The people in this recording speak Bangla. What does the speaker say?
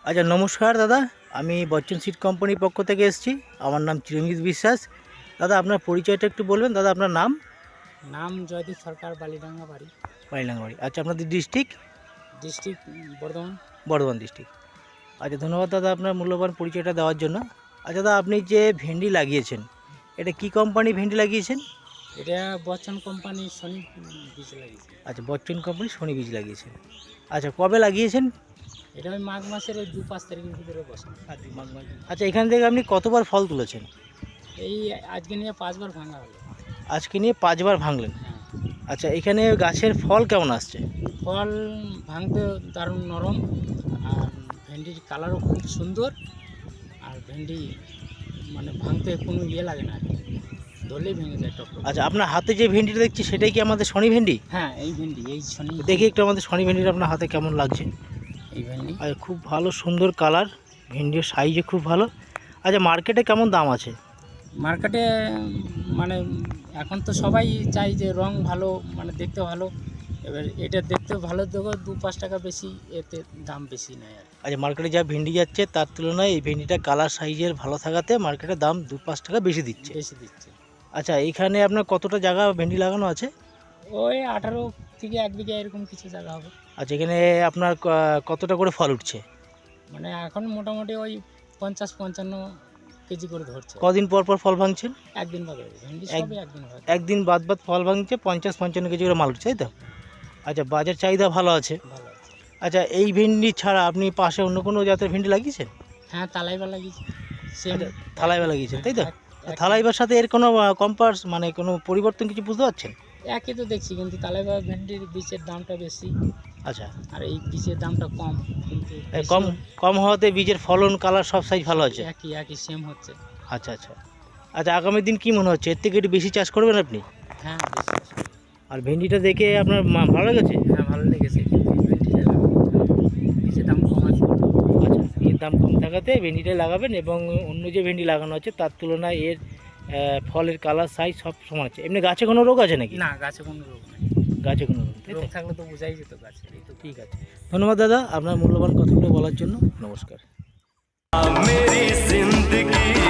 আচ্ছা, নমস্কার দাদা। আমি বচ্চন সিড কোম্পানির পক্ষ থেকে এসেছি। আমার নাম চিরঞ্জিত বিশ্বাস। দাদা, আপনার পরিচয়টা একটু বলবেন? দাদা, আপনার নাম? নাম জয়দীপ সরকার, বালিডাঙ্গা বাড়ি, মাইলাঙ্গাবাড়ি। আচ্ছা, আপনাদের district? District Bardhaman. Bardhaman district. আচ্ছা, ধন্যবাদ দাদা আপনার মূল্যবান পরিচয়টা দেওয়ার জন্য। আচ্ছা দাদা, আপনি যে ভেন্ডি লাগিয়েছেন, এটা কি কোম্পানি ভেন্ডি লাগিয়েছেন? এটা বচ্চন কোম্পানি সনি বীজ লাগিয়েছে। আচ্ছা, বচ্চন কোম্পানি সোনি বীজ লাগিয়েছেন। আচ্ছা, কবে লাগিয়েছেন? এটা ওই মাঘ মাসের ওই 2-5 তারিখের ভিতরে বসে। আচ্ছা, এখান থেকে আপনি কতবার ফল তুলেছেন? এই আজকে নিয়ে 5 বার ভাঙা হলো। আজকে নিয়ে 5 বার ভাঙলেন। হ্যাঁ, আচ্ছা, এখানে গাছের ফল কেমন আসছে? ফল ভাঙতে দারুণ নরম, আর ভেন্ডির কালারও খুব সুন্দর, আর ভেন্ডি মানে ভাঙতে কোনো ইয়ে লাগে না আর কি, ধরলেই ভেঙে যায় টক টক। আচ্ছা, আপনার হাতে যে ভেন্ডিটা দেখছি সেটাই কি আমাদের শনি ভেন্ডি? হ্যাঁ, এই ভেন্ডি, এই শনি দেখি একটু আমাদের শনি ভেন্ডিটা আপনার হাতে কেমন লাগছে। এই ভেন্ডি আর খুব ভালো সুন্দর কালার, ভেন্ডির সাইজে খুব ভালো। আচ্ছা, মার্কেটে কেমন দাম আছে? মার্কেটে মানে এখন তো সবাই চাই যে রং ভালো, মানে দেখতে ভালো। এবার এটা দেখতে ভালো দেখো 2-5 টাকা বেশি, এতে দাম বেশি নেয় আর কি। আচ্ছা, মার্কেটে যা ভেন্ডি যাচ্ছে তার তুলনায় এই ভেন্ডিটা কালার সাইজের ভালো থাকাতে মার্কেটে দাম 2-5 টাকা বেশি দিচ্ছে। বেশি দিচ্ছে। আচ্ছা, এইখানে আপনার কতটা জায়গা ভেন্ডি লাগানো আছে? ওই 18 থেকে 1 বিঘা এরকম কিছু জায়গা হবে। আচ্ছা, এখানে আপনার কতটা করে ফল উঠছে? মানে এখন মোটামুটি ওই 50-55 কেজি করে ধরছে। কদিন পর পর ফল ভাঙছেন? একদিন বাদে ভেন্ডি এক- সবই একদিন বাদে। একদিন বাদ বাদ ফল ভাঙছে, 50-55 কেজি করে মাল উঠছে, তাই তো? আচ্ছা, বাজার চাহিদা ভালো আছে। ভালো আছে। আচ্ছা, এই ভেন্ডি ছাড়া আপনি পাশে অন্য কোনো জাতের ভেন্ডি লাগিয়েছেন? হ্যাঁ, তালাইবা লাগিয়েছি সেম। আচ্ছা, থালাইবা লাগিয়েছেন, তাই তো? এক- থালাইবার সাথে এর কোনো কম্পাস মানে কোনো পরিবর্তন কিছু বুঝতে পারছেন? একই তো দেখছি, কিন্তু তালাইবা ভেন্ডির বীজের দামটা বেশি, আচ্ছা, আর এই বীজের দামটা কম, কিন্তু এই কম বেশিও কম হওয়াতে বীজের ফলন, কালার সব সাইজ ভালো আছে। একই একই সেম হচ্ছে। আচ্ছা আচ্ছা। আচ্ছা, আগামী দিন কি মনে হচ্ছে, এর থেকে একটু বেশি চাষ করবেন আপনি? হ্যাঁ, বেশি বেশি। আর ভেন্ডিটা দেখে আপনার ভালো লেগেছে? হ্যাঁ, ভালো লেগেছে, কিন্তু এই ভেন্ডিটা বীজের দাম কম আছে। আচ্ছা, এর দাম কম থাকাতে ভেন্ডিটাই লাগাবেন, এবং অন্য যে ভেন্ডি লাগানো আছে তার তুলনায় এর ফলের কালার সাইজ সব সমান আছে। এমনি গাছে কোনো রোগ আছে নাকি? না, গাছে কোনো রোগ নেই। গাছে কোনো রোগ নেই, তাই তো? রোগ থাকলে তো বোঝাই যেত গাছে, এই তো। ঠিক আছে, ধন্যবাদ দাদা আপনার মূল্যবান কথাগুলো বলার জন্য। নমস্কার। मेरी जिंदगी